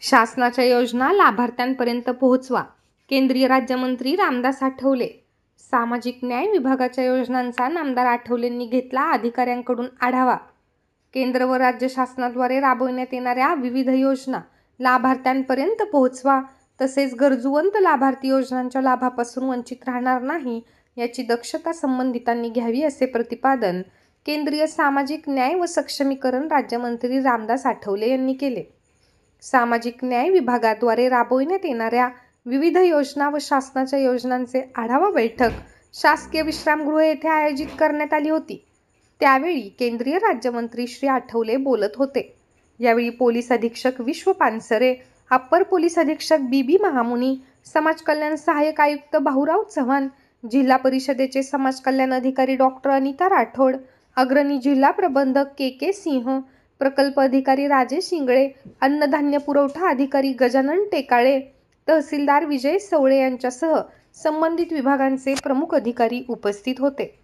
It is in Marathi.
शासनाच्या योजना लाभार्थ्यांपर्यंत पोहोचवा. केंद्रीय राज्यमंत्री रामदास आठवले. सामाजिक न्याय विभागाच्या योजनांचा नामदार आठवलेंनी घेतला अधिकाऱ्यांकडून आढावा. केंद्र व राज्य शासनाद्वारे राबविण्यात येणाऱ्या विविध योजना लाभार्थ्यांपर्यंत पोहोचवा, तसेच गरजूवंत लाभार्थी योजनांच्या लाभापासून वंचित राहणार नाही याची दक्षता संबंधितांनी घ्यावी, असे प्रतिपादन केंद्रीय सामाजिक न्याय व सक्षमीकरण राज्यमंत्री रामदास आठवले यांनी केले. सामाजिक न्याय विभागाद्वारे राबविण्यात येणाऱ्या विविध योजना व शासनाच्या योजनांचे आढावा बैठक शासकीय विश्रामगृह येथे आयोजित करण्यात आली होती. त्यावेळी केंद्रीय राज्यमंत्री श्री आठवले बोलत होते. यावेळी पोलीस अधीक्षक विश्व पानसरे, अप्पर पोलीस अधीक्षक बी महामुनी, समाज कल्याण सहाय्यक आयुक्त भाऊराव चव्हाण, जिल्हा परिषदेचे समाज कल्याण अधिकारी डॉक्टर अनिता राठोड, अग्रणी जिल्हा प्रबंधक के सिंह, प्रकल्प अधिकारी राजेश इंगळे, अन्नधान्य पुरवठा अधिकारी गजानन टेकाळे, तहसीलदार विजय सवळे यांच्यासह संबंधित विभागांचे प्रमुख अधिकारी उपस्थित होते.